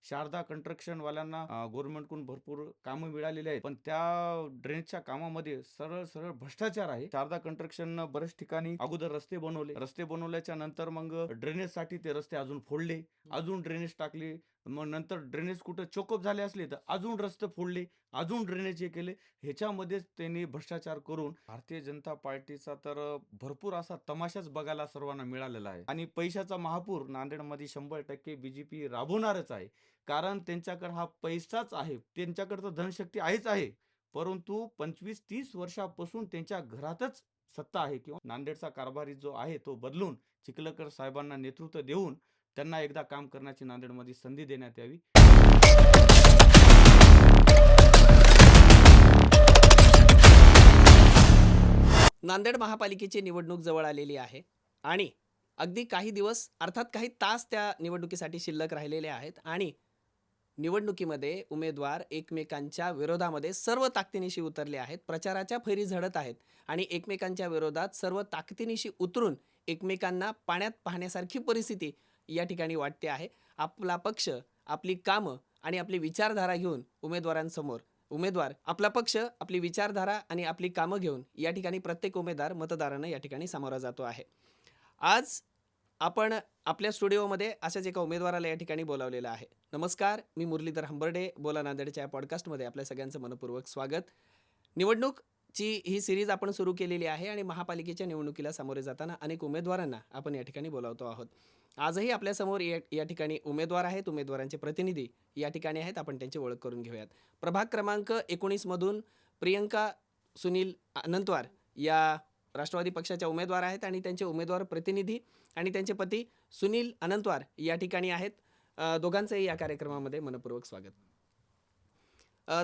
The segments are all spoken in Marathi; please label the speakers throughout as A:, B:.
A: शारदा कंस्ट्रक्शनवाल्यांना गव्हर्नमेंटकडून भरपूर कामं मिळालेली आहेत, पण त्या ड्रेनेजच्या कामामध्ये सरळ सरळ भ्रष्टाचार आहे. शारदा कंस्ट्रक्शननं बऱ्याच ठिकाणी अगोदर रस्ते बनवल्याच्या नंतर मग ड्रेनेजसाठी ते रस्ते अजून फोडले, अजून ड्रेनेज टाकले, मग नंतर ड्रेनेज कुठं चोकअप झाले असले तर अजून रस्ते फोडले, अजून ड्रेनेज हे केले. ह्याच्यामध्येच त्यांनी भ्रष्टाचार करून भारतीय जनता पार्टीचा तर भरपूर असा तमाशाच बघायला सर्वांना मिळालेला आहे. आणि पैशाचा महापूर नांदेडमध्ये 100% बीजेपी राबवणारच आहे. कारण त्यांच्याकडे हा पैसाच आहे, त्यांच्याकडे तर धनशक्ती आहेच आहे, परंतु 25-30 वर्षापासून त्यांच्या घरातच सत्ता आहे. किंवा नांदेडचा कारभारी जो आहे तो बदलून चिखलकर साहेबांना नेतृत्व देऊन त्यांना एकदा काम करण्याची नांदेडमध्ये संधी देण्यात यावी.
B: नांदेड महापालिकेची निवडणूक जवळ आलेली आहे आणि अगदी काही दिवस अर्थात काही तास त्या निवडणुकीसाठी शिल्लक राहिलेले आहेत आणि निवडणुकीमध्ये उमेदवार एकमेकांच्या विरोधामध्ये सर्व ताकदीनिशी उतरले आहेत. प्रचाराच्या फैरी झडत आहेत आणि एकमेकांच्या विरोधात सर्व ताकदीनिशी उतरून एकमेकांना पाण्यात पाहण्यासारखी परिस्थिती या ठिकाणी वाटते आहे. आपला पक्ष, आपली कामं आणि आपली विचारधारा घेऊन उमेदवार आपला पक्ष, आपली विचारधारा आणि आपली कामं घेऊन या ठिकाणी प्रत्येक उमेदवार मतदारांना या ठिकाणी सामोरा जातो आहे. आज आपण आपल्या स्टुडिओमध्ये अशाच एका उमेदवाराला या ठिकाणी बोलावलेलं आहे. नमस्कार, मी मुरलीधर हंबर्डे. बोला नांदेडच्या या पॉडकास्टमध्ये आपल्या सगळ्यांचं मनपूर्वक स्वागत. निवडणूकची ही सिरीज आपण सुरू केलेली आहे आणि महापालिकेच्या निवडणुकीला सामोरे जाताना अनेक उमेदवारांना आपण या ठिकाणी बोलावतो आहोत. आजही आपल्यासमोर या ठिकाणी उमेदवार आहेत, उमेदवारांचे प्रतिनिधी या ठिकाणी आहेत. आपण त्यांची ओळख करून घेऊयात. प्रभाग क्रमांक 19 मधून प्रियंका सुनील अनंतवार या राष्ट्रवादी पक्षाच्या उमेदवार आहेत आणि त्यांचे उमेदवार प्रतिनिधी आणि त्यांचे पती सुनील अनंतवार या ठिकाणी आहेत. दोघांचंही या कार्यक्रमामध्ये मनपूर्वक स्वागत.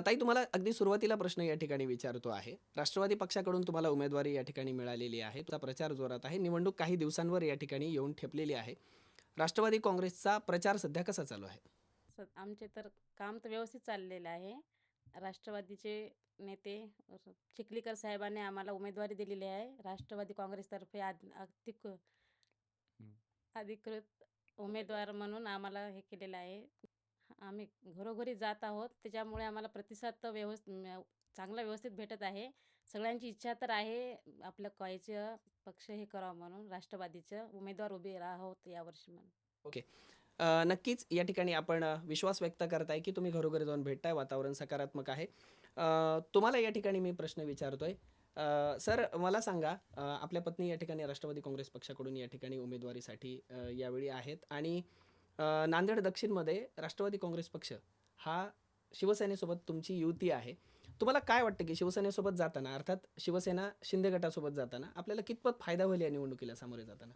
B: ताई, तुम्हाला अगदी सुरुवातीला प्रश्न या ठिकाणी विचारतो आहे. राष्ट्रवादी पक्षाकडून तुम्हाला उमेदवारी या ठिकाणी मिळालेली आहे, तुमचा प्रचार जोरात आहे, निवडणूक काही दिवसांवर या ठिकाणी येऊन ठेपलेली आहे. राष्ट्रवादी काँग्रेसचा प्रचार सध्या कसा चालू आहे?
C: आमचे तर काम तर व्यवस्थित चाललेलं आहे. राष्ट्रवादीचे नेते चिखलीकर साहेबांनी आम्हाला उमेदवारी दिलेली आहे. राष्ट्रवादी काँग्रेसतर्फे अधिकृत उमेदवार म्हणून आम्हाला हे केलेलं आहे. आम्ही घरोघरी जात आहोत, त्याच्यामुळे आम्हाला प्रतिसाद तर चांगला व्यवस्थित भेटत आहे. सगळ्यांची इच्छा तर आहे आपलं कॉयचं पक्ष हे करावं म्हणून, राष्ट्रवादीचं उमेदवार उभे आहोत यावर्षी म्हणून.
B: ओके. नक्कीच या ठिकाणी आपण विश्वास व्यक्त करताय की तुम्ही घरोघरी जाऊन भेटताय, वातावरण सकारात्मक आहे. तुम्हाला या ठिकाणी मी प्रश्न विचारतोय. सर, मला सांगा, आपल्या पत्नी या ठिकाणी राष्ट्रवादी काँग्रेस पक्षाकडून या ठिकाणी उमेदवारीसाठी यावेळी आहेत आणि नांदेड दक्षिणमध्ये राष्ट्रवादी काँग्रेस पक्ष हा शिवसेनेसोबत तुमची युती आहे. तुम्हाला काय वाटतं की शिवसेनेसोबत जाताना, अर्थात शिवसेना शिंदे गटासोबत जाताना आपल्याला कितपत फायदा होईल या निवडणुकीला सामोरे जाताना?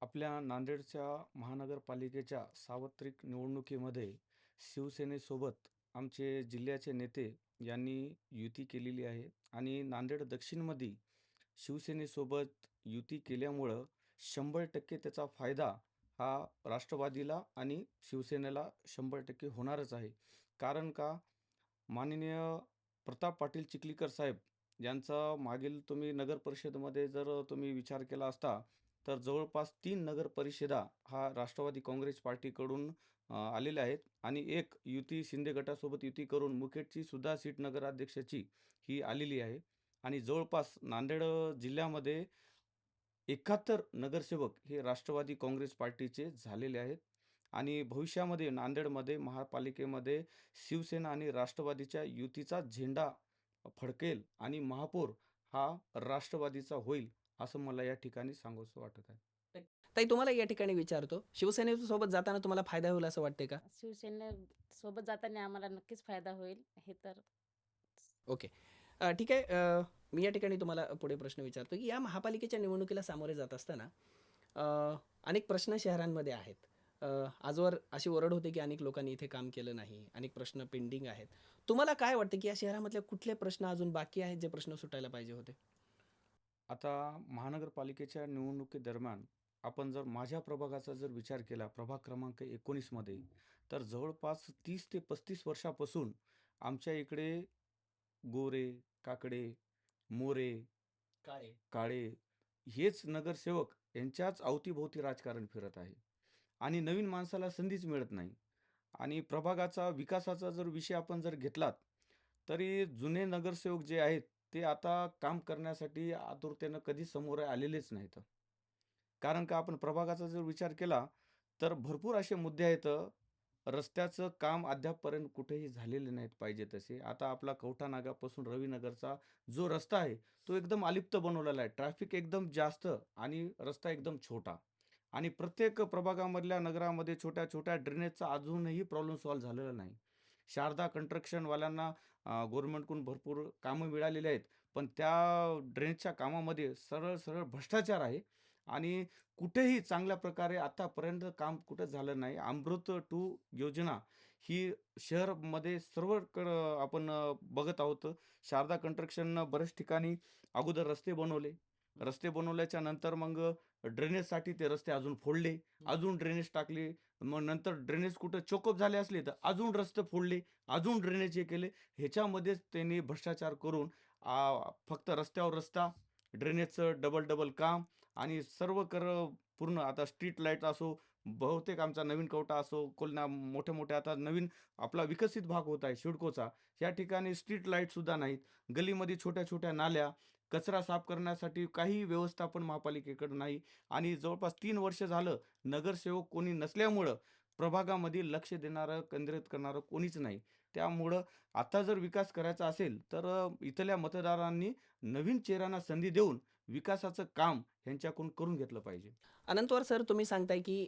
A: आपल्या नांदेडच्या महानगरपालिकेच्या सार्वत्रिक निवडणुकीमध्ये शिवसेनेसोबत आमचे जिल्ह्याचे नेते यांनी युती केलेली आहे आणि नांदेड दक्षिणमध्ये शिवसेनेसोबत युती केल्यामुळं 100% त्याचा फायदा हा राष्ट्रवादीला आणि शिवसेनेला 100% होणारच आहे. कारण का, माननीय प्रताप पाटील चिखलीकर साहेब यांचा मागील तुम्ही नगर परिषदेमध्ये जर तुम्ही विचार केला असता तर जवळपास 3 नगर परिषदा हा राष्ट्रवादी काँग्रेस पार्टीकडून आलेल्या आहेत आणि एक युती शिंदे गटासोबत युती करून मुखेडची सुद्धा सीट नगराध्यक्षाची ही आलेली आहे. आणि जवळपास नांदेड जिल्ह्यामध्ये 71 नगरसेवक हे राष्ट्रवादी काँग्रेस पार्टीचे झालेले आहेत. आणि भविष्यामध्ये नांदेडमध्ये महापालिकेमध्ये शिवसेना आणि राष्ट्रवादीच्या युतीचा झेंडा फडकेल आणि महापौर हा राष्ट्रवादीचा होईल, असं मला या ठिकाणी सांगावंसं वाटत आहे.
B: ताई, तुम्हाला या ठिकाणी विचारतो, शिवसेनेसोबत जाताना तुम्हाला फायदा होईल असं वाटते का?
C: शिवसेनेसोबत जाताना आम्हाला नक्कीच फायदा होईल हे तर.
B: ओके. ठीक आहे. मी या ठिकाणी तुम्हाला पुढे प्रश्न विचारतो की या महापालिकेच्या निवडणुकीला सामोरे जात असताना अनेक प्रश्न शहरांमध्ये आहेत. आजवर अशी ओरड होते की अनेक लोकांनी इथे काम केलं नाही, अनेक प्रश्न पेंडिंग आहेत. तुम्हाला काय वाटतं की या शहरामधले कुठले प्रश्न अजून बाकी आहेत जे प्रश्न सुटायला पाहिजे होते?
A: आता महानगरपालिकेच्या निवडणुकीदरम्यान आपण जर माझ्या प्रभागाचा जर विचार केला, प्रभाग क्रमांक 19 मध्ये, तर जवळपास 30 ते 35 वर्षापासून आमच्या इकडे गोरे, काकडे, मोरे, काळे हेच नगरसेवक यांच्याच अवतीभोवती राजकारण फिरत आहे आणि नवीन माणसाला संधीच मिळत नाही. आणि प्रभागाचा विकासाचा जर विषय आपण जर घेतलात, तरी जुने नगरसेवक जे आहेत, ते आता काम करण्यासाठी आतुरतेनं कधी समोर आलेलेच नाहीत. कारण का आपण प्रभागाचा जर विचार केला, तर भरपूर असे मुद्दे आहेत. रस्त्याचं काम अद्यापपर्यंत कुठेही झालेले नाहीत पाहिजे तसे. आता आपला कवठा नागापासून रवीनगरचा जो रस्ता आहे, तो एकदम अलिप्त बनवलेला आहे. ट्रॅफिक एकदम जास्त आणि रस्ता एकदम छोटा. आणि प्रत्येक प्रभागामधल्या नगरामध्ये छोट्या-छोट्या ड्रेनेजचा अजूनही प्रॉब्लेम सॉल्व्ह झालेला नाही. शारदा कंस्ट्रक्शनवाल्यांना गव्हर्नमेंटकडून भरपूर कामं मिळालेली आहेत. पण त्या ड्रेनेजच्या कामामध्ये सरळ-सरळ भ्रष्टाचार आहे आणि कुठेही चांगल्या प्रकारे आतापर्यंत काम कुठं झालं नाही. अमृत 2 योजना ही शहरमध्ये सर्वकडं आपण बघत आहोत. शारदा कंस्ट्रक्शननं बऱ्याच ठिकाणी अगोदर रस्ते बनवले. रस्ते बनवल्याच्या नंतर मग ड्रेनेजसाठी ते रस्ते अजून फोडले. अजून ड्रेनेज टाकले. मग नंतर ड्रेनेज कुठं चोकअप झाले असले, तर अजून रस्ते फोडले. अजून ड्रेनेज हे केले. ह्याच्यामध्येच त्यांनी भ्रष्टाचार करून फक्त रस्त्यावर रस्ता, ड्रेनेजचं डबल-डबल काम आणि सर्व पूर्ण आता स्ट्रीट लाईट असो, बहुतेक आमचा नवीन कवठा असो, मोठे-मोठे आता नवीन आपला विकसित भाग होत आहे सिडकोचा. या ठिकाणी स्ट्रीट लाईटसुद्धा नाहीत. गलीमध्ये छोट्या-छोट्या नाल्या, कचरा साफ करण्यासाठी काही व्यवस्थापन महापालिकेकडे नाही आणि जवळपास 3 वर्ष झालं नगरसेवक कोणी नसल्यामुळं प्रभागामध्ये लक्ष देणारं, केंद्रित करणारं कोणीच नाही. त्यामुळं आता जर विकास करायचा असेल, तर इथल्या मतदारांनी नवीन चेहऱ्यांना संधी देऊन विकासाचं काम ह्यांच्याकडून करून घेतलं पाहिजे.
B: अनंतवार सर, तुम्ही सांगताय की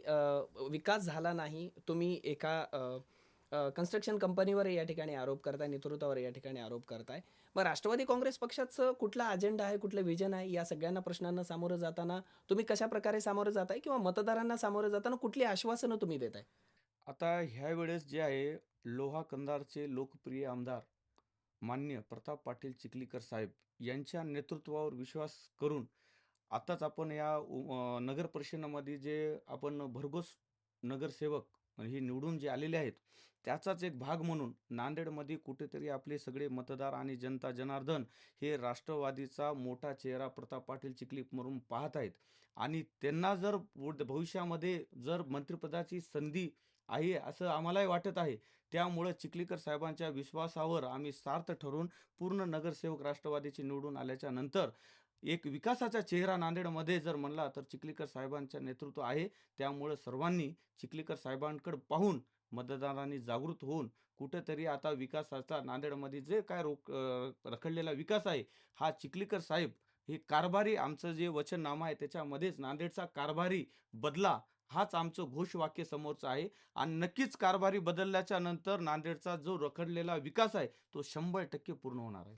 B: विकास झाला नाही. तुम्ही एका कन्स्ट्रक्शन कंपनीवर या ठिकाणी आरोप करताय, नेतृत्वावर या ठिकाणी आरोप करताय. मग राष्ट्रवादी काँग्रेस पक्षाचं कुठला अजेंडा आहे, कुठलं विजन आहे, या सगळ्यांना प्रश्नांना सामोरं जाताना तुम्ही कशाप्रकारे सामोरं जाताय किंवा मतदारांना सामोरं जाताना कुठली आश्वासनं तुम्ही देताय?
A: आता ह्यावेळेस जे आहे, लोहा कंधारचे लोकप्रिय आमदार माननीय प्रताप पाटील चिखलीकर साहेब यांच्या नेतृत्वावर विश्वास करून आताच आपण नगर परिषदेमध्ये जे आपण भरघोस नगरसेवक हे निवडून जे आलेले आहेत, त्याचाच एक भाग म्हणून नांदेडमध्ये कुठेतरी आपले सगळे मतदार आणि जनता जनार्दन हे राष्ट्रवादीचा मोठा चेहरा प्रताप पाटील चिखली म्हणून पाहत आहेत आणि त्यांना जर भविष्यामध्ये जर मंत्रिपदाची संधी आहे असं आम्हालाही वाटत आहे. त्यामुळं चिखलीकर साहेबांच्या विश्वासावर आम्ही सार्थ ठरवून पूर्ण नगरसेवक राष्ट्रवादीचे निवडून आल्याच्या नंतर एक विकासाचा चेहरा नांदेडमध्ये जर म्हणला तर चिखलीकर साहेबांचं नेतृत्व आहे. त्यामुळं सर्वांनी चिखलीकर साहेबांकडे पाहून मतदारांनी जागृत होऊन कुठेतरी आता विकासाचा नांदेडमध्ये जे काय रखडलेला विकास आहे, हा चिखलीकर साहेब हे कारभारी आमचं जे वचननामा आहे त्याच्यामध्येच नांदेडचा कारभारी बदला हाच आमचं घोषवाक्य समोरचं आहे आणि नक्कीच कारभारी बदलल्याच्या नंतर नांदेडचा जो रखडलेला विकास आहे, तो 100% पूर्ण होणार आहे.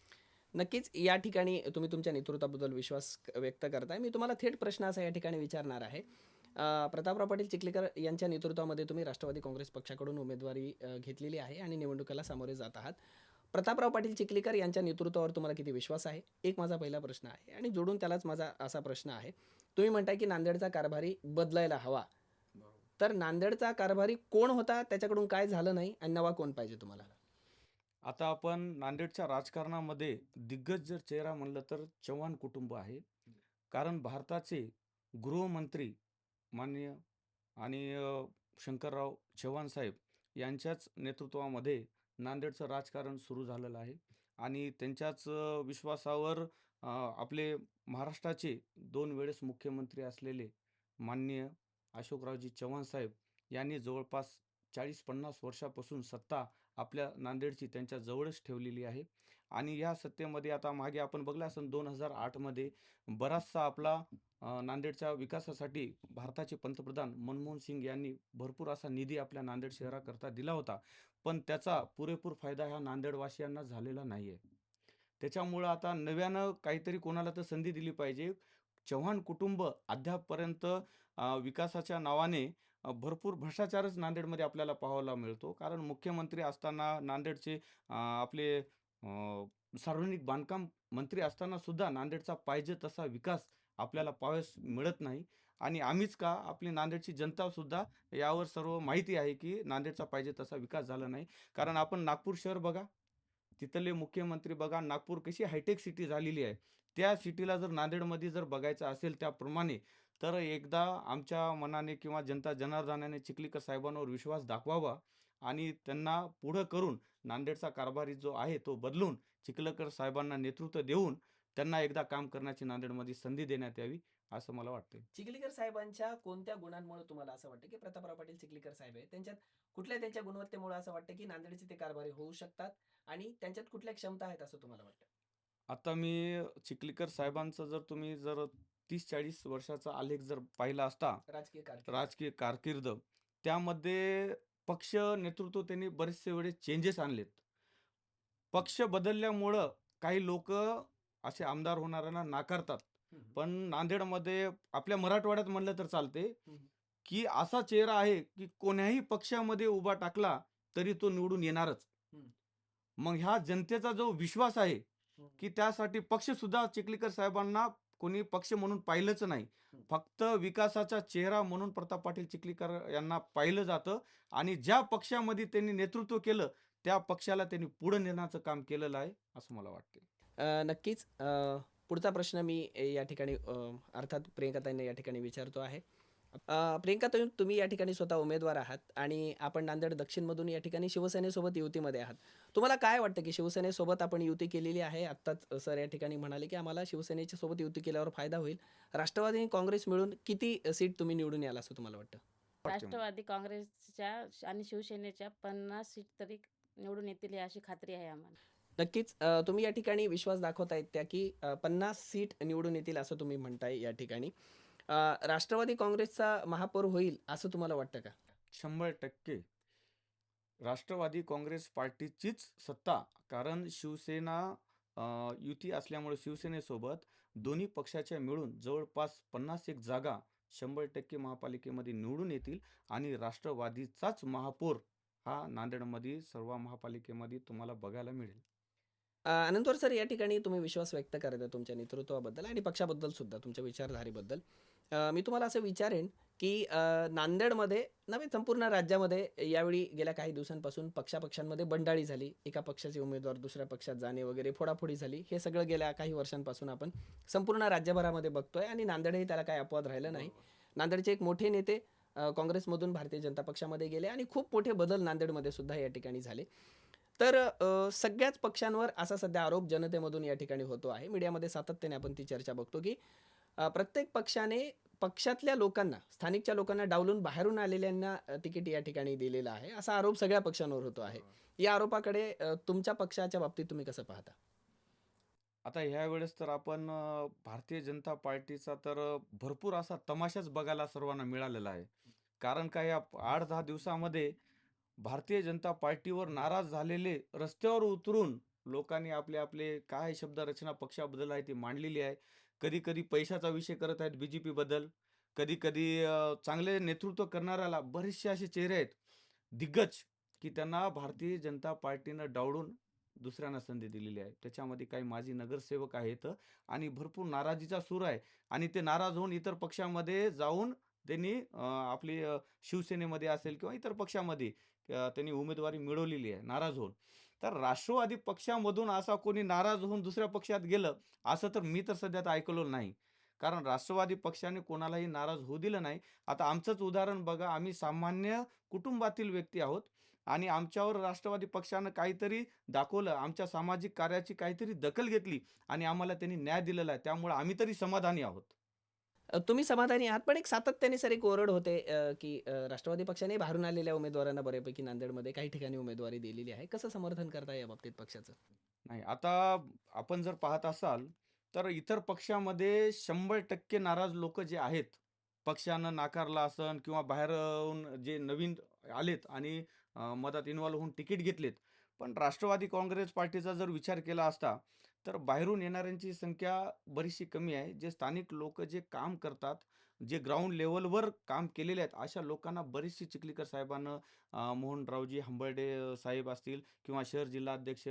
B: नक्कीच या ठिकाणी तुम्ही तुमच्या नेतृत्वाबद्दल विश्वास व्यक्त करताय. मी तुम्हाला थेट प्रश्न असा या ठिकाणी विचारणार आहे. प्रतापराव पाटील चिखलीकर यांच्या नेतृत्वामध्ये तुम्ही राष्ट्रवादी काँग्रेस पक्षाकडून उमेदवारी घेतलेली आहे आणि निवडणुकीला सामोरे जात आहात. प्रतापराव पाटील चिखलीकर यांच्या नेतृत्वावर तुम्हाला किती विश्वास आहे? एक माझा पहिला प्रश्न आहे आणि जोडून त्यालाच माझा असा प्रश्न आहे. तुम्ही म्हणताय की नांदेडचा कारभारी बदलायला हवा. तर नांदेडचा कारभारी कोण होता, त्याच्याकडून काय झालं नाही आणि नवा कोण पाहिजे तुम्हाला?
A: आता आपण नांदेडच्या राजकारणामध्ये दिग्गज जर चेहरा म्हणलं तर चव्हाण कुटुंब आहे. कारण भारताचे गृहमंत्री माननीय आणि शंकरराव चव्हाण साहेब यांच्याच नेतृत्वामध्ये नांदेडचं राजकारण सुरू झालेलं आहे आणि त्यांच्याच विश्वासावर आपले महाराष्ट्राचे 2 वेळेस मुख्यमंत्री असलेले माननीय अशोकरावजी चव्हाण साहेब यांनी जवळपास 40-50 वर्षापासून सत्ता आपल्या नांदेडची त्यांच्या जवळच ठेवलेली आहे आणि या सत्तेमध्ये आता मागे आपण बघलं असेल 2008 मध्ये बराचसा आपला नांदेडच्या विकासासाठी भारताचे पंतप्रधान मनमोहन सिंग यांनी भरपूर असा निधी आपल्या नांदेड शहराकरता दिला होता. पण त्याचा पुरेपूर फायदा ह्या नांदेडवासियांना झालेला नाहीये. त्याच्यामुळं आता नव्यानं काहीतरी कोणाला तर संधी दिली पाहिजे. चव्हाण कुटुंब अद्यापपर्यंत विकासाच्या नावाने भरपूर भ्रष्टाचारच नांदेडमध्ये आपल्याला पाहायला मिळतो. कारण मुख्यमंत्री असताना नांदेडचे आपले सार्वजनिक बांधकाम मंत्री असताना सुद्धा नांदेडचा पाहिजे तसा विकास आपल्याला पाहावयास मिळत नाही आणि आम्हीच का आपली नांदेडची जनता सुद्धा यावर सर्व माहिती आहे की नांदेडचा पाहिजे तसा विकास झाला नाही. कारण आपण नागपूर शहर बघा, तिथले मुख्यमंत्री बघा, नागपूर कशी हायटेक सिटी झालेली आहे. त्या सिटीला जर नांदेडमध्ये जर बघायचं असेल त्याप्रमाणे, तर एकदा आमच्या मनाने किंवा जनता जनार्दनाने चिखलीकर साहेबांवर विश्वास दाखवावा आणि त्यांना पुढं करून नांदेडचा कारभारी जो आहे तो बदलून चिखलीकर साहेबांना नेतृत्व देऊन त्यांना एकदा काम करण्याची नांदेडमध्ये संधी देण्यात यावी असं मला वाटते.
B: चिखलीकर साहेबांच्या कोणत्या गुणांमुळे तुम्हाला असं वाटतं की प्रतापराव पाटील चिखलीकर साहेब आहे त्यांच्यात कुठल्या त्यांच्या गुणवत्तेमुळे असं वाटतं की नांदेडचे ते कारभारी होऊ शकतात आणि त्यांच्यात कुठल्या क्षमता आहेत असं तुम्हाला वाटतं?
A: आता मी चिखलीकर साहेबांचं जर तुम्ही जर 30-40 वर्षाचा आलेख जर पाहिला असता
B: राजकीय कारकीर्द.
A: राजकीय कारकीर्द, त्यामध्ये पक्ष नेतृत्व त्यांनी बरेचसे वेळेस चेंजेस आणलेत. पक्ष बदलल्यामुळं काही लोक असे आमदार होणाऱ्यांना नाकारतात.
B: हम्म.
A: पण नांदेडमध्ये आपल्या मराठवाड्यात म्हणलं तर चालते,
B: हम्म.
A: की असा चेहरा आहे की कोण्याही पक्षामध्ये उभा टाकला तरी तो निवडून येणारच.
B: हम्म.
A: मग ह्या जनतेचा जो विश्वास आहे
B: हम्म.
A: की त्यासाठी पक्ष सुद्धा चिखलीकर साहेबांना कोणी पक्ष म्हणून पाहिलंच नाही. फक्त विकासाचा चेहरा म्हणून प्रताप पाटील चिखलीकर यांना पाहिलं जातं आणि ज्या पक्षामध्ये त्यांनी नेतृत्व केलं त्या पक्षाला त्यांनी पुढे नेण्याचं काम केलेलं आहे असं मला वाटते.
B: नक्कीच. पुढचा प्रश्न मी या ठिकाणी अर्थात प्रियंकाताईंना या ठिकाणी विचारतो आहे. प्रियंकाताई, तुम्ही या ठिकाणी स्वतः उमेदवार आहात आणि आपण नांदेड दक्षिणमधून या ठिकाणी शिवसेनेसोबत युतीमध्ये आहात. तुम्हाला काय वाटतं की शिवसेनेसोबत आपण युती केलेली आहे, आत्ताच सर या ठिकाणी म्हणाले की आम्हाला शिवसेनेच्या सोबत युती केल्यावर फायदा होईल. राष्ट्रवादी आणि काँग्रेस मिळून किती सीट तुम्ही निवडून याल असं तुम्हाला वाटतं?
A: वाटते मला.
C: राष्ट्रवादी काँग्रेसच्या आणि शिवसेनेच्या 50 सीट तरी निवडून येतील अशी खात्री आहे आम्हाला.
B: नक्कीच. तुम्ही या ठिकाणी विश्वास दाखवतायत त्या की 50 सीट निवडून येतील असं तुम्ही म्हणताय या ठिकाणी. राष्ट्रवादी काँग्रेसचा महापौर होईल असं तुम्हाला वाटतं का?
A: 100% राष्ट्रवादी काँग्रेस पार्टीचीच सत्ता. कारण शिवसेना युती असल्यामुळे शिवसेनेसोबत दोन्ही पक्षाच्या मिळून जवळपास 51 जागा 100% महापालिकेमध्ये निवडून येतील आणि राष्ट्रवादीचाच महापौर हा नांदेडमध्ये सर्व महापालिकेमध्ये तुम्हाला बघायला मिळेल.
B: अनंतवर सर, या ठिकाणी तुम्ही विश्वास व्यक्त करता तुमच्या नेतृत्वाबद्दल आणि पक्षाबद्दल सुद्धा, तुमच्या विचारधारेबद्दल. मी तुम्हाला असं विचारेन की नांदेडमध्ये नव्हे संपूर्ण राज्यामध्ये यावेळी गेल्या काही दिवसांपासून पक्षापक्षांमध्ये बंडाळी झाली. एका पक्षाचे उमेदवार दुसऱ्या पक्षात जाणे वगैरे फोडाफोडी झाली. हे सगळं गेल्या काही वर्षांपासून आपण संपूर्ण राज्यभरामध्ये बघतोय आणि नांदेडही त्याला काही अपवाद राहिलं नाही. नांदेडचे एक मोठे नेते काँग्रेसमधून भारतीय जनता पक्षामध्ये गेले आणि खूप मोठे बदल नांदेडमध्ये सुद्धा या ठिकाणी झाले. तर सगळ्याच पक्षांवर असा सध्या आरोप जनतेमधून या ठिकाणी होतो आहे. मीडियामध्ये सातत्याने आपण ती चर्चा बघतो की प्रत्येक पक्षाने पक्षातल्या लोकांना, स्थानिकच्या लोकांना डावलून बाहेरून आलेल्यांना तिकीट या ठिकाणी दिलेलं आहे, असा आरोप सगळ्या पक्षांवर होतो आहे. या आरोपाकडे तुमच्या पक्षाच्या बाबतीत तुम्ही कसं पाहता?
A: आता ह्या वेळेस तर आपण भारतीय जनता पार्टीचा तर भरपूर असा तमाशाच बघायला सर्वांना मिळालेला आहे. कारण काय या 8-10 दिवसामध्ये भारतीय जनता पार्टीवर नाराज झालेले रस्त्यावर उतरून लोकांनी आपले आपले काय शब्दरचना पक्षाबद्दल आहे ती मांडलेली आहे. कधी-कधी पैशाचा विषय करत आहेत बीजेपी बद्दल. कधी-कधी चांगले नेतृत्व करणाऱ्याला बरेचसे असे चेहरे आहेत दिग्गज, की त्यांना भारतीय जनता पार्टीनं डावलून दुसऱ्यांना संधी दिलेली आहे. त्याच्यामध्ये काही माजी नगरसेवक आहेत आणि भरपूर नाराजीचा सूर आहे आणि ते नाराज होऊन इतर पक्षामध्ये जाऊन त्यांनी आपली शिवसेनेमध्ये असेल किंवा इतर पक्षामध्ये त्यांनी उमेदवारी मिळवलेली आहे नाराज होऊन. तर राष्ट्रवादी पक्षामधून असा कोणी नाराज होऊन दुसऱ्या पक्षात गेलं, असं तर मी तर सध्या तर ऐकलेलं नाही. कारण राष्ट्रवादी पक्षाने कोणालाही नाराज होऊ दिलं नाही. आता आमचंच उदाहरण बघा, आम्ही सामान्य कुटुंबातील व्यक्ती आहोत आणि आमच्यावर राष्ट्रवादी पक्षानं काहीतरी दाखवलं, आमच्या सामाजिक कार्याची काहीतरी दखल घेतली आणि आम्हाला त्यांनी न्याय दिलेला आहे. त्यामुळे आम्ही तरी समाधानी आहोत.
B: तुम्ही समाधानी आहात, पण एक सातत्याने सर एक ओरड होते की राष्ट्रवादी पक्षाने बाहेरून आलेल्या उमेदवारांना बऱ्यापैकी नांदेडमध्ये काही ठिकाणी उमेदवारी दिलेली आहे. कसं समर्थन करता या बाबतीत पक्षाचं?
A: नाही, आता आपण जर पाहत असाल, तर इतर पक्षामध्ये 100% नाराज लोकं जे आहेत, पक्षानं नाकारला असन किंवा बाहेरून जे नवीन आलेत आणि मधात इन्व्हॉल्व होऊन तिकीट घेतलेत. पण राष्ट्रवादी काँग्रेस पार्टीचा जर विचार केला असता, तर बाहेरून येणाऱ्यांची संख्या बरीचशी कमी आहे. जे स्थानिक लोकं जे काम करतात, जे ग्राउंड लेव्हलवर काम केलेले आहेत, अशा लोकांना बरीचशी चिखलीकर साहेबांना मोहनरावजी हंबर्डे साहेब असतील किंवा शहर जिल्हाध्यक्ष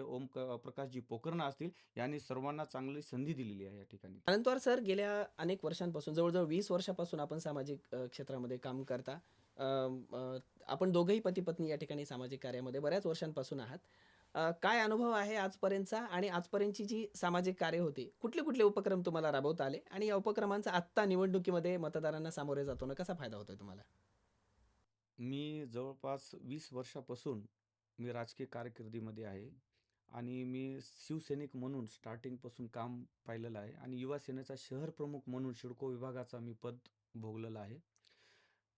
A: प्रकाशजी पोकर्णा असतील, यांनी सर्वांना चांगली संधी दिलेली आहे या ठिकाणी.
B: अनंतवार सर, गेल्या अनेक वर्षांपासून जवळजवळ 20 वर्षापासून आपण सामाजिक क्षेत्रामध्ये काम करता. अ, अ, आपण दोघंही पती-पत्नी या ठिकाणी सामाजिक कार्यामध्ये बऱ्याच वर्षांपासून आहात. काय अनुभव आहे आजपर्यंतचा आणि आजपर्यंतची जी सामाजिक कार्य होती, कुठले-कुठले उपक्रम तुम्हाला राबवता आले आणि या उपक्रमांचा आत्ता निवडणुकीमध्ये मतदारांना सामोरे जाताना कसा फायदा होतोय तुम्हाला?
A: मी जवळपास 20 वर्षापासून मी राजकीय कारकिर्दीमध्ये आहे आणि मी शिवसैनिक म्हणून स्टार्टिंगपासून काम पाहिलेलं आहे आणि युवा सेनेचा शहर प्रमुख म्हणून सिडको विभागाचा मी पद भोगलेलं आहे.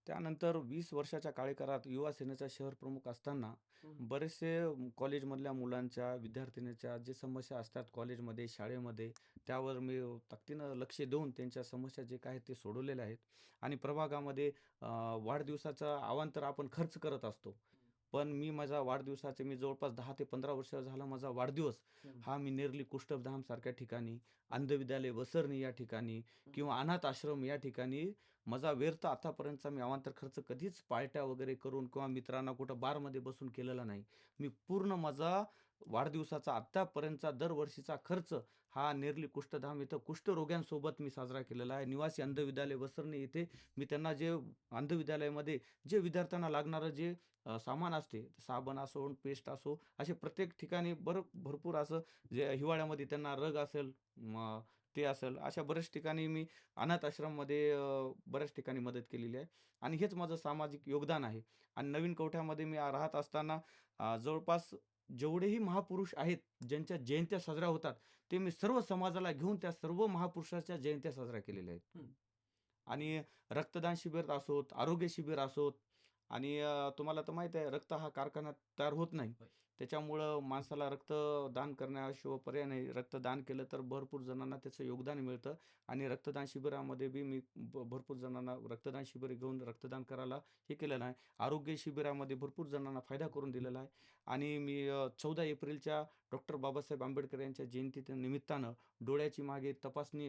A: त्यानंतर 20 वर्षाच्या कार्यकाळात युवा सेनेचा शहर प्रमुख असताना बरेचसे कॉलेजमधल्या मुलांच्या, विद्यार्थिनीच्या जे समस्या असतात कॉलेजमध्ये, शाळेमध्ये, त्यावर मी ताकदीनं लक्ष देऊन त्यांच्या समस्या जे काय ते सोडवलेल्या आहेत. आणि प्रभागामध्ये अ, वाढदिवसाचा अवांतर आपण खर्च करत असतो. पण माझा वाढदिवसाचे जवळपास 10 ते 15 वर्ष झाला माझा वाढदिवस हा मी नेरली कुष्ठधामसारख्या ठिकाणी, अंध विद्यालय वसरणी या ठिकाणी किंवा अनाथ आश्रम या ठिकाणी माझा व्यर्थ आतापर्यंतचा मी अवांतर खर्च कधीच पार्ट्या वगैरे करून किंवा मित्रांना कुठं बारमध्ये बसून केलेला नाही. मी पूर्ण माझा वाढदिवसाचा आत्तापर्यंतचा दरवर्षीचा खर्च हा नेरली कुष्ठधाम इथं कुष्ठरोग्यांसोबत मी साजरा केलेला आहे. निवासी अंध विद्यालय वसरणी इथे मी त्यांना जे अंध विद्यालयामध्ये जे विद्यार्थ्यांना लागणारं जे सामान असते, साबण असो, पेस्ट असो, असे प्रत्येक ठिकाणी भरपूर असं जे हिवाळ्यामध्ये त्यांना रग असेल, ते असेल, अशा बऱ्याच ठिकाणी मी अनाथ आश्रममध्ये बऱ्याच ठिकाणी मदत केलेली आहे आणि हेच माझं सामाजिक योगदान आहे. आणि नवीन कवठ्यामध्ये मी राहत असताना जवळपास जेवढेही महापुरुष आहेत, ज्यांच्या जयंत्या साजऱ्या होतात, ते मी सर्व समाजाला घेऊन त्या सर्व महापुरुषाच्या जयंत्या साजऱ्या केलेल्या आहेत. आणि रक्तदान शिबिर असोत, आरोग्य शिबिर असोत आणि तुम्हाला तर माहीत आहे रक्त हा कारखान्यात तयार होत नाही.
B: होय.
A: त्याच्यामुळं माणसाला रक्तदान करण्याशिवाय पर्याय नाही. रक्तदान केलं तर भरपूर जणांना त्याचं योगदान मिळतं आणि रक्तदान शिबिरामध्ये बी मी भरपूर जणांना रक्तदान शिबिर घेऊन रक्तदान करायला हे केलेलं आहे. आरोग्य शिबिरामध्ये भरपूर जणांना फायदा करून दिलेला आहे आणि मी 14 एप्रिलच्या डॉक्टर बाबासाहेब आंबेडकर यांच्या जयंती निमित्तानं डोळ्याची मागे तपासणी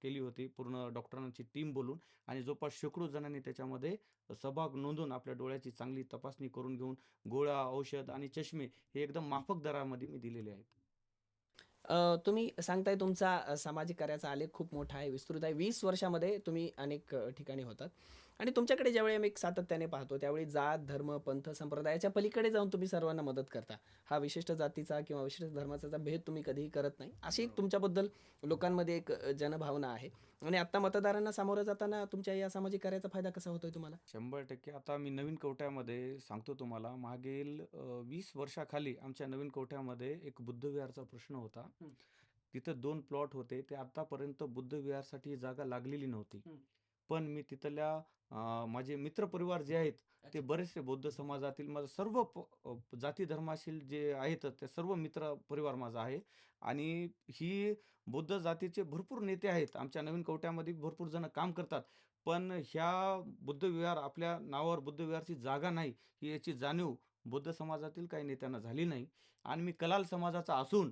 A: केली होती पूर्ण डॉक्टरांची टीम बोलून आणि जवळपास शेकडो जणांनी त्याच्यामध्ये सहभाग नोंदवून आपल्या डोळ्याची चांगली तपासणी करून घेऊन गोळ्या, औषध आणि चष्मे हे एकदम माफक दरामध्ये मी दिलेले आहेत.
B: तुम्ही सांगताय तुमचा सामाजिक कार्याचा आलेख खूप मोठा आहे, विस्तृत आहे. 20 वर्षामध्ये तुम्ही अनेक ठिकाणी होतात आणि तुमच्याकडे ज्यावेळी आम्ही सातत्याने पाहतो, त्यावेळी जात, धर्म, पंथ, संप्रदायाच्या पलीकडे जाऊन तुम्ही सर्वांना मदत करता. हा विशिष्ट जातीचा किंवा विशिष्ट धर्माचा भेद तुम्ही कधीही करत नाही. अशी एक
A: बरोबर.
B: तुमच्याबद्दल लोकांमध्ये एक जनभावना आहे आणि आत्ता मतदारांना सामोरं जाताना तुमच्या या सामाजिक कार्याचा फायदा कसा होतोय तुम्हाला?
A: 100% आता मी नवीन कवठ्यामध्ये सांगतो तुम्हाला, मागील 20 वर्षाखाली आमच्या नवीन कवठ्यामध्ये एक बुद्धविहारचा प्रश्न होता.
B: हं.
A: तिथं 2 प्लॉट होते. ते आत्तापर्यंत बुद्धविहारसाठी जागा लागलेली नव्हती.
B: हं.
A: पण मी तिथल्या माझे मित्रपरिवार जे आहेत, ते
B: अच्छा.
A: बरेचसे बौद्ध समाजातील माझं सर्व जाती धर्माशील जे आहेत, ते सर्व मित्र परिवार माझा आहे आणि ही बौद्ध जातीचे भरपूर नेते आहेत. आमच्या नवीन कवठ्यामध्ये भरपूर जण काम करतात. पण ह्या बुद्धविहार आपल्या नावावर बुद्धविहारची जागा नाही, ही याची जाणीव बौद्ध समाजातील काही नेत्यांना झाली नाही आणि मी कलाल समाजाचा असून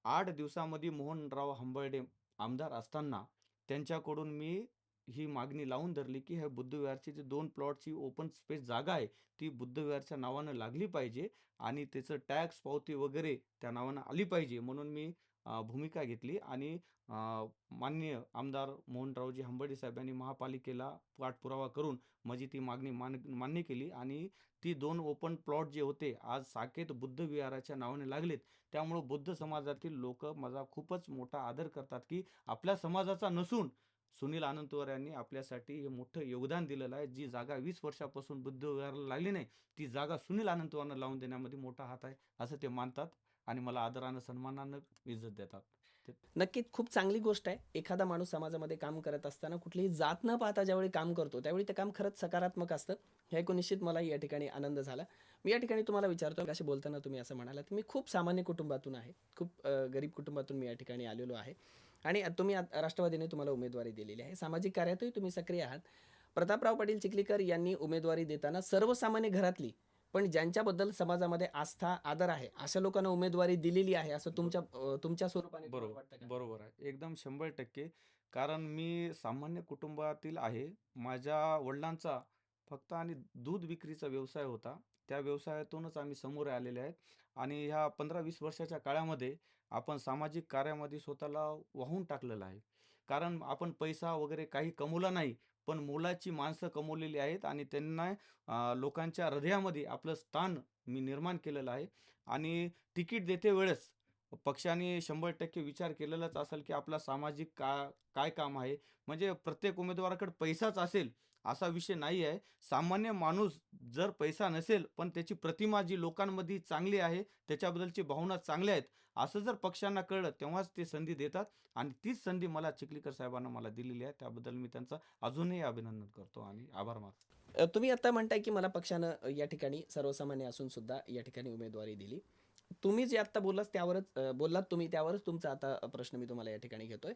A: 8 दिवसामध्ये मोहनराव हंबर्डे आमदार असताना त्यांच्याकडून मी ही मागणी लावून धरली, की ह्या बुद्धविहारची जी 2 प्लॉटची ओपन स्पेस जागा आहे, ती बुद्धविहारच्या नावानं लागली पाहिजे आणि त्याचं टॅक्स पावती वगैरे त्या नावानं आली पाहिजे. म्हणून मी भूमिका घेतली आणि माननीय आमदार मोहनरावजी हंबर्डे साहेबांनी महापालिकेला पाठपुरावा करून माझी ती मागणी मान्य केली आणि ती 2 ओपन प्लॉट जे होते, आज साकेत बुद्धविहाराच्या नावाने लागलेत. त्यामुळं बौद्ध समाजातील लोकं माझा खूपच मोठा आदर करतात, की आपल्या समाजाचा नसून सुनील अनंतवर यांनी आपल्यासाठी हे मोठं योगदान दिलेलं आहे. जी जागा 20 वर्षापासून बुद्धविहाराला लागली नाही, ती जागा सुनील अनंतवानं लावून देण्यामध्ये मोठा हात आहे, असं ते मानतात आणि मला आदरानं, सन्मानानं इज्जत देतात. ते
B: नक्कीच खूप चांगली गोष्ट आहे. एखादा माणूस समाजामध्ये काम करत असताना कुठलीही जात न पाहता ज्यावेळी काम करतो, त्यावेळी ते काम खरंच सकारात्मक असतं. हे ऐकून निश्चित मलाही या ठिकाणी आनंद झाला. मी या ठिकाणी तुम्हाला विचारतो, मगाशी बोलताना तुम्ही असं म्हणालात, "मी खूप सामान्य कुटुंबातून आहे. खूप गरीब कुटुंबातून मी या ठिकाणी आलेलो आहे." आणि तुम्ही राष्ट्रवादीने तुम्हाला उमेदवारी दिलेली आहे. सामाजिक कार्यातही तुम्ही सक्रिय आहात. प्रतापराव पाटील चिखलीकर यांनी उमेदवारी देताना सर्वसामान्य घरातली, पण ज्यांच्याबद्दल समाजामध्ये आस्था, आदर आहे, अशा लोकांना उमेदवारी दिलेली आहे, असं तुमच्या स्वरूपाने तुम्हाला वाटतं का?
A: बरोबर आहे. एकदम 100% कारण मी सामान्य कुटुंबातील आहे. माझ्या वडिलांचा फक्त आणि दूध विक्रीचा व्यवसाय होता. त्या व्यवसायातूनच आम्ही समोर आलेले आहेत आणि ह्या 15-20 वर्षाच्या काळामध्ये आपण सामाजिक कार्यामध्ये स्वतःला वाहून टाकलेलं आहे. कारण आपण पैसा वगैरे काही कमवला नाही, पण मोलाची माणसं कमवलेली आहेत आणि त्यांना लोकांच्या हृदयामध्ये आपलं स्थान मी निर्माण केलेलं आहे आणि तिकीट देते वेळेस पक्षाने 100% विचार केलेलाच असेल, की आपला सामाजिक काय काम आहे. म्हणजे प्रत्येक उमेदवाराकडे पैसाच असेल असा विषय नाही आहे. सामान्य माणूस जर पैसा नसेल, पण त्याची प्रतिमा जी लोकांमध्ये चांगली आहे, त्याच्याबद्दलची भावना चांगल्या आहेत, असं जर पक्षांना कळलं, तेव्हाच ते संधी देतात आणि तीच संधी मला चिखलीकर साहेबांना मला दिलेली आहे. त्याबद्दल मी त्यांचं अजूनही अभिनंदन करतो आणि आभार मानतो.
B: तुम्ही आता म्हणताय की मला पक्षानं या ठिकाणी सर्वसामान्य असून सुद्धा या ठिकाणी उमेदवारी दिली. तुम्ही जे आत्ता बोललात तुम्ही त्यावरच तुमचा आता प्रश्न मी तुम्हाला या ठिकाणी घेतोय.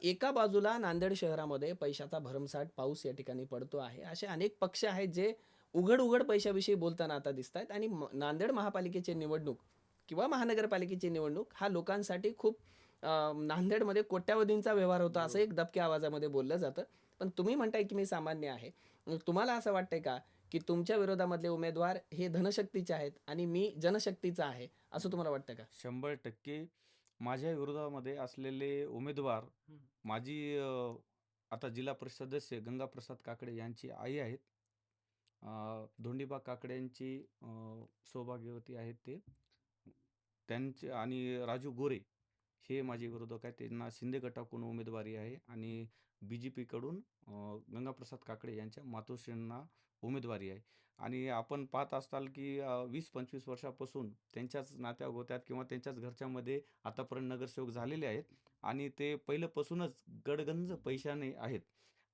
B: एका बाजूला नांदेड शहरामध्ये पैशाचा भरमसाठ पाऊस या ठिकाणी पडतो आहे. असे अनेक पक्ष आहेत जे उघड-उघड पैशाविषयी बोलताना आता दिसतायत आणि नांदेड महापालिकेची निवडणूक किंवा महानगरपालिकेची निवडणूक हा लोकांसाठी खूप नांदेडमध्ये कोट्यावधींचा व्यवहार होता असं एक दबक्या आवाजामध्ये बोललं जातं. पण तुम्ही म्हणताय की मी सामान्य आहे. मग तुम्हाला असं वाटतंय का की तुमच्या विरोधामधले उमेदवार हे धनशक्तीचे आहेत आणि मी जनशक्तीचा आहे, असं तुम्हाला वाटतं का?
A: 100% माझ्या विरोधामध्ये असलेले उमेदवार
B: हं.
A: माझी आता जिल्हा परिषद सदस्य गंगाप्रसाद काकडे यांची आई आहेत. धोंडीबा काकड्यांची सौभाग्यवती आहेत ते. त्यांचे आणि राजू गोरे हे माझे विरोधक आहेत. त्यांना शिंदे गटाकडून उमेदवारी आहे आणि बी-जे-पीकडून गंगाप्रसाद काकडे यांच्या मातोश्रींना उमेदवारी आहे. आणि आपण पाहत असाल की 20-25 वर्षापासून त्यांच्याच नात्यागोत्यात किंवा त्यांच्याच घरच्यामध्ये आतापर्यंत नगरसेवक झालेले आहेत आणि ते पहिल्यापासूनच गडगंज पैशाने आहेत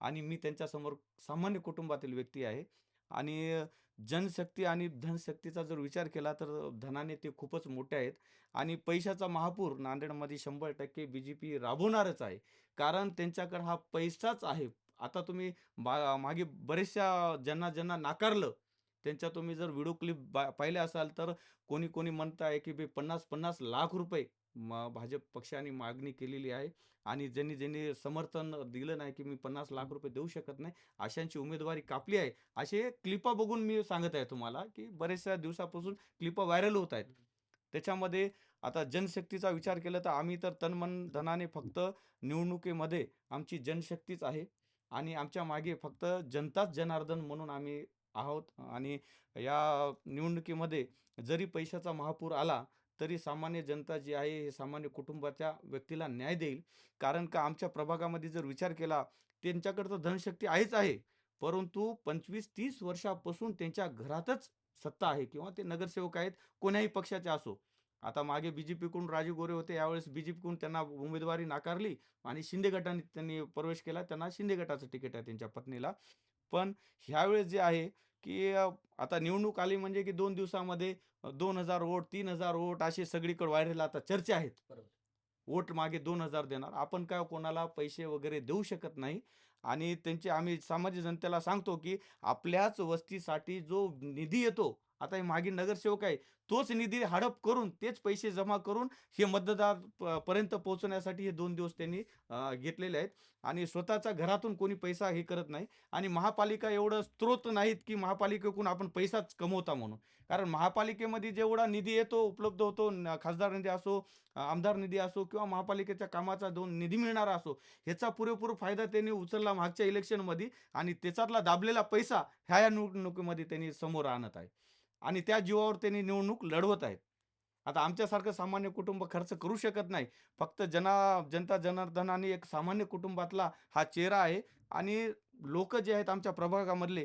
A: आणि मी त्यांच्यासमोर सामान्य कुटुंबातील व्यक्ती आहे आणि जनशक्ती आणि धनशक्तीचा जर विचार केला तर धनाने ते खूपच मोठे आहेत आणि पैशाचा महापूर नांदेडमध्ये 100% बी-जे-पी राबवणारच आहे. कारण त्यांच्याकडे हा पैसाच आहे. आता तुम्ही मागे बऱ्याचशा ज्यांना नाकारलं, त्यांच्या तुम्ही जर व्हिडिओ क्लिप पाहिल्या असाल तर कोणी म्हणत आहे की 50-50 लाख रुपये भाजप पक्षाने मागणी केलेली आहे आणि ज्यांनी समर्थन दिलं नाही की मी 50 लाख रुपये देऊ शकत नाही, अशांची उमेदवारी कापली आहे. असे क्लिपा बघून मी सांगत आहे तुम्हाला की बरेचशा दिवसापासून क्लिपा व्हायरल होत आहेत. त्याच्यामध्ये आता जनशक्तीचा विचार केला तर आम्ही तर तन धनाने फक्त निवडणुकीमध्ये आमची जनशक्तीच आहे आणि आमच्या मागे फक्त जनताच जनार्दन म्हणून आम्ही आहोत आणि या निवडणुकीमध्ये जरी पैशाचा महापूर आला, तरी सामान्य जनता जी आहे, हे सामान्य कुटुंबाच्या व्यक्तीला न्याय देईल. कारण का आमच्या प्रभागामध्ये जर विचार केला, त्यांच्याकडे तर धनशक्ती आहेच आहे. परंतु 25-30 वर्षापासून त्यांच्या घरातच सत्ता आहे किंवा ते नगरसेवक आहेत, कोण्याही पक्षाचे असो. आता मागे बी-जे-पीकडून राजू गोरे होते, यावेळेस बी-जे-पीकडून त्यांना उमेदवारी नाकारली आणि शिंदे गटाने त्यांनी प्रवेश केला. त्यांना शिंदे गटाचं तिकीट आहे त्यांच्या पत्नीला. पण ह्यावेळेस जे आहे, की आता निवडणूक आली म्हणजे की 2 दिवसामध्ये 2,000 वोट, 3,000 वोट असे सगळीकडे व्हायरल आता चर्चा आहेत.
B: बरोबर.
A: वोट मागे 2,000 देणार. आपण काय कोणाला पैसे वगैरे देऊ शकत नाही आणि त्यांचे आम्ही सामान्य जनतेला सांगतो, की आपल्याच वस्तीसाठी जो निधी येतो, आता हे मागे नगरसेवक आहे, तोच निधी हडप करून, तेच पैसे जमा करून हे मतदार पर्यंत पोहोचवण्यासाठी हे 2 दिवस त्यांनी घेतलेले आहेत आणि स्वतःच्या घरातून कोणी पैसा हे करत नाही आणि महापालिका एवढं स्त्रोत नाहीत, की महापालिकेकडून आपण पैसाच कमवता म्हणून. कारण महापालिकेमध्ये जेवढा निधी येतो, उपलब्ध होतो, खासदार निधी असो, आमदार निधी असो किंवा महापालिकेच्या कामाचा निधी मिळणारा असो, ह्याचा पुरेपूर फायदा त्यांनी उचलला मागच्या इलेक्शनमध्ये आणि त्याच्यातला दाबलेला पैसा ह्या निवडणुकीमध्ये त्यांनी समोर आणत आहे आणि त्या जीवावर त्यांनी निवडणूक लढवत आहेत. आता आमच्यासारखं सामान्य कुटुंब खर्च करू शकत नाही. फक्त जनता जनार्दन आणि एक सामान्य कुटुंबातला हा चेहरा आहे आणि लोकं जे आहेत आमच्या प्रभागामधले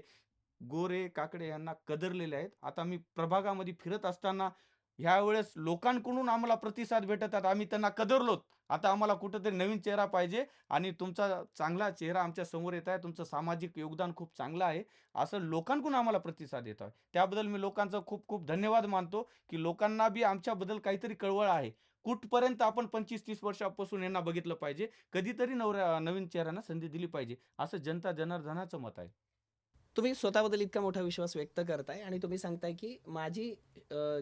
A: गोरे, काकडे यांना कदरलेले आहेत. आता मी प्रभागामध्ये फिरत असताना ह्यावेळेस लोकांकडून आम्हाला प्रतिसाद भेटत आहेत. आम्ही त्यांना कदरलोत. आता आम्हाला कुठेतरी नवीन चेहरा पाहिजे आणि तुमचा चांगला चेहरा आमच्या समोर येत आहे. तुमचं सामाजिक योगदान खूप चांगलं आहे. असं लोकांकडून आम्हाला प्रतिसाद येत आहे. त्याबद्दल मी लोकांचा खूप खूप धन्यवाद मानतो, की लोकांना बी आमच्याबद्दल काहीतरी कळवळ आहे. कुठपर्यंत आपण 25-30 वर्षापासून यांना बघितलं पाहिजे. कधीतरी नवीन चेहऱ्यांना संधी दिली पाहिजे. असं जनता जनार्दनाचं मत आहे.
B: तुम्ही स्वतःबद्दल इतका मोठा विश्वास व्यक्त करताय आणि तुम्ही सांगताय की माझी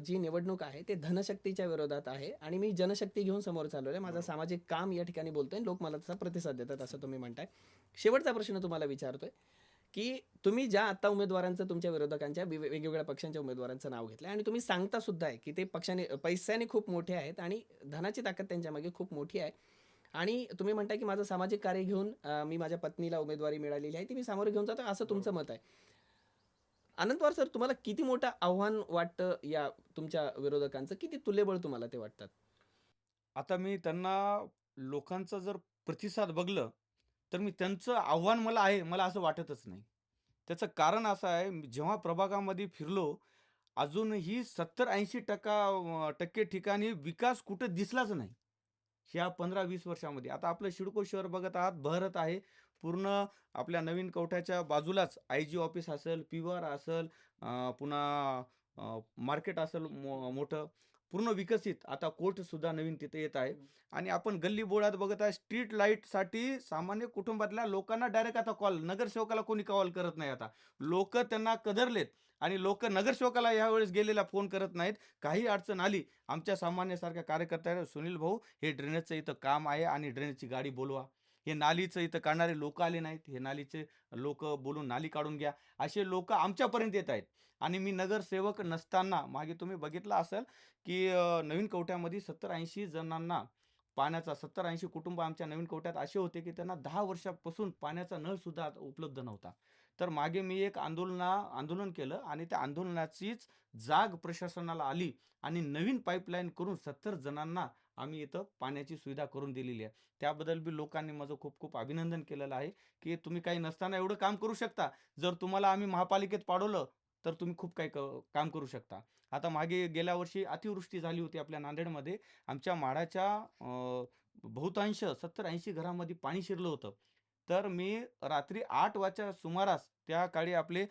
B: जी निवडणूक आहे ते धनशक्तीच्या विरोधात आहे आणि मी जनशक्ती घेऊन समोर चाललोय. माझं
A: बरोबर.
B: सामाजिक काम या ठिकाणी बोलतोय आणि लोक मला त्याचा प्रतिसाद देतात असं तुम्ही म्हणताय. शेवटचा प्रश्न तुम्हाला विचारतोय, की तुम्ही ज्या आता उमेदवारांचं तुमच्या विरोधकांच्या वेगवेगळ्या पक्षांच्या उमेदवारांचं नाव घेतलंय आणि तुम्ही सांगता सुद्धा आहे, की ते पैशाने खूप मोठे आहेत आणि धनाची ताकद त्यांच्यामागे खूप मोठी आहे. आणि तुम्ही म्हणताय, की माझं सामाजिक कार्य घेऊन मी माझ्या पत्नीला उमेदवारी मिळालेली आहे, ती मी सामोरं घेऊन जातोय असं तुमचं
A: बरोबर.
B: मत आहे. अनंत पवार सर तुम्हाला किती मोठं आव्हान वाटतं या तुमच्या विरोधकांचं? किती तुल्यबळ तुम्हाला ते वाटतात?
A: आता मी त्यांना लोकांचा जर प्रतिसाद बघलं, तर मी त्यांचं आव्हान मला आहे, मला असं वाटतच नाही. त्याचं कारण असं आहे, मी जेव्हा प्रभागामध्ये फिरलो, अजूनही 70-80% टक्के ठिकाणी विकास कुठे दिसलाच नाही. ह्या 15-20 वर्षामध्ये. आता आपलं सिडको शहर बघत आहात, बहरत आहे. पूर्ण आपल्या नवीन कवठ्याच्या बाजूलाच आय-जी ऑफिस असेल, पी-आर असेल, पुन्हा मार्केट असेल मोठं, पूर्ण विकसित. आता कोर्टसुद्धा नवीन तिथे येत आहे. आणि आपण गल्ली बोळात बघत आहे, स्ट्रीट लाईटसाठी सामान्य कुटुंबातल्या लोकांना डायरेक्ट आता कॉल, नगरसेवकाला कोणी कॉल करत नाही आता. लोकं त्यांना कदरलेत आणि लोकं नगरसेवकाला यावेळेस गेलेला फोन करत नाहीत. काही अडचण आली, आमच्या सामान्यसारख्या कार्यकर्त्याला, "सुनील भाऊ, हे ड्रेनेजचं इथं काम आहे आणि ड्रेनेजची गाडी बोलवा. हे नालीचं इथं काढणारे लोकं आले नाहीत. हे नालीचे लोकं बोलून नाली काढून घ्या." असे लोकं आमच्यापर्यंत येत आहेत. आणि मी नगरसेवक नसताना मागे तुम्ही बघितलं असेल, की नवीन कवठ्यामध्ये 70-80 जणांना पाण्याचा, 70-80 कुटुंब आमच्या नवीन कवठ्यात असे होते, की त्यांना 10 वर्षापासून पाण्याचा नळसुद्धा आता उपलब्ध नव्हता. तर मागे मी एक आंदोलन केलं आणि त्या आंदोलनाचीच जाग प्रशासनाला आली आणि नवीन पाईपलाईन करून 70 जणांना आम्ही इथं पाण्याची सुविधा करून दिलेली आहे. त्याबद्दल बी लोकांनी माझं खूप खूप अभिनंदन केलेलं आहे, की तुम्ही काही नसताना एवढं काम करू शकता. जर तुम्हाला आम्ही महापालिकेत पाठवलं, तर तुम्ही खूप काही काम करू शकता. आता मागे गेल्या वर्षी अतिवृष्टी झाली होती आपल्या नांदेडमध्ये. आमच्या माढाच्या बहुतांश 70-80 घरामध्ये पाणी शिरलं होतं. तर मी रात्री 8 वाजच्या सुमारास त्या काळी आपले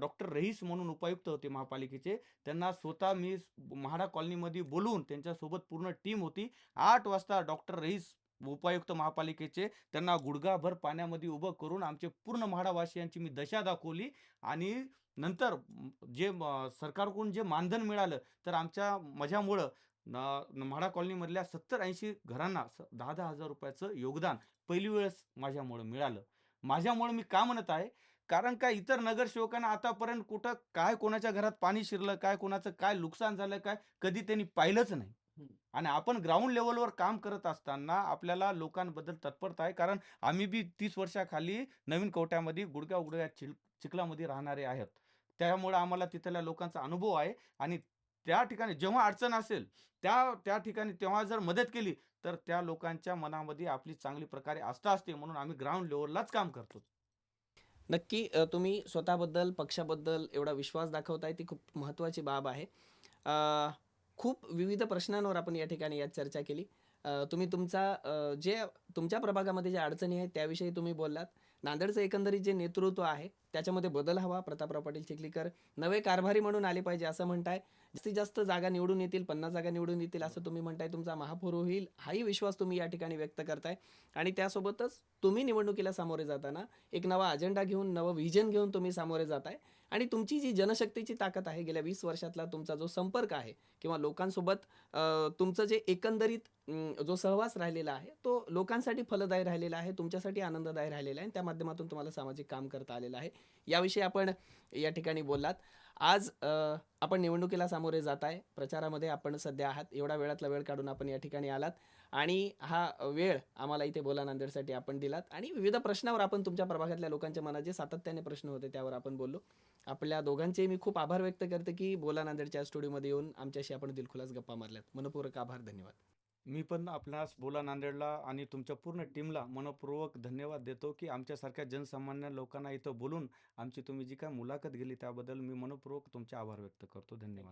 A: डॉक्टर रईस म्हणून उपायुक्त होते महापालिकेचे. त्यांना स्वतः मी म्हाडा कॉलनीमध्ये बोलवून त्यांच्यासोबत पूर्ण टीम होती. 8 वाजता डॉक्टर रईस उपायुक्त महापालिकेचे त्यांना गुडघाभर पाण्यामध्ये उभं करून आमचे पूर्ण म्हाडावासियांची मी दशा दाखवली आणि नंतर सरकारकडून जे मानधन मिळालं, तर माझ्यामुळं म्हाडा कॉलनीमधल्या 70-80 घरांना 10,000 हजार रुपयाचं योगदान पहिली वेळेस माझ्यामुळं मिळालं. माझ्यामुळं मी का म्हणत आहे, कारण काय इतर नगरसेवकांना आतापर्यंत कुठं काय कोणाच्या घरात पाणी शिरलं, काय कोणाचं काय नुकसान झालं, काय कधी त्यांनी पाहिलंच नाही.
B: हं.
A: आणि आपण ग्राउंड लेव्हलवर काम करत असताना आपल्याला लोकांबद्दल तत्परता आहे. कारण आम्ही बी 30 वर्षाखाली नवीन कवठ्यामध्ये गुडघ्या-गुडघ्या चिखलामध्ये राहणारे आहेत. त्यामुळे आम्हाला तिथल्या लोकांचा अनुभव आहे आणि त्या ठिकाणी जेव्हा अडचण असेल, त्या त्या ठिकाणी तेव्हा जर मदत केली, तर त्या लोकांच्या मनामध्ये आपली चांगली प्रकारे आस्था असते. म्हणून आम्ही ग्राउंड लेव्हललाच काम करतो.
B: नक्की तुम्ही स्वतःबद्दल, पक्षाबद्दल एवढा विश्वास दाखवताय ती खूप महत्त्वाची बाब आहे. अ, खूप विविध प्रश्नांवर आपण या ठिकाणी यात चर्चा केली. तुम्ही जे तुमच्या प्रभागामध्ये ज्या अडचणी आहेत त्याविषयी तुम्ही बोललात. नांदेडचं एकंदरीत जे नेतृत्व आहे त्याच्यामध्ये बदल हवा. प्रतापराव पाटील चिखलीकर नवे कारभारी म्हणून आले पाहिजे असं म्हणताय. जास्तीत जास्त जागा निवडून येतील, 50 जागा निवडून येतील असं तुम्ही म्हणताय. तुमचा महापौर होईल हाही विश्वास तुम्ही या ठिकाणी व्यक्त करताय आणि त्यासोबतच तुम्ही निवडणुकीला सामोरे जाताना एक नवा अजेंडा घेऊन, नवं व्हिजन घेऊन तुम्ही सामोरे जाताय आणि तुमची जी जनशक्तीची ताकद आहे, गेल्या 20 वर्षातला तुमचा जो संपर्क आहे किंवा लोकांसोबत तुमचं जे एकंदरीत जो सहवास राहिलेला आहे, तो लोकांसाठी फलदायी राहिलेला आहे, तुमच्यासाठी आनंददायी राहिलेला आहे आणि त्या माध्यमातून तुम्हाला सामाजिक काम करता आलेलं आहे. याविषयी आपण या ठिकाणी बोललात. आज आपण निवडणुकीला सामोरे जाताय. प्रचारामध्ये आपण सध्या आहात. एवढा वेळातला वेळ काढून आपण या ठिकाणी आलात आणि हा वेळ आम्हाला इथे बोला नांदेडसाठी आपण दिलात आणि विविध प्रश्नावर आपण तुमच्या प्रभागातल्या लोकांच्या मनात जे सातत्याने प्रश्न होते त्यावर आपण बोललो. आपल्या दोघांचे मी खूप आभार व्यक्त करते की बोला नांदेडच्या स्टुडिओमध्ये येऊन आमच्याशी आपण दिलखुलास गप्पा मारल्यात. मनःपूर्वक आभार. धन्यवाद.
A: मी पण आपणास बोला नांदेडला आणि तुमच्या पूर्ण टीमला मनःपूर्वक धन्यवाद देतो, की आमच्यासारख्या जनसामान्य लोकांना इथं बोलून आमची तुम्ही जी काही मुलाखत घेतली त्याबद्दल मी मनःपूर्वक तुमचे आभार व्यक्त करतो. धन्यवाद.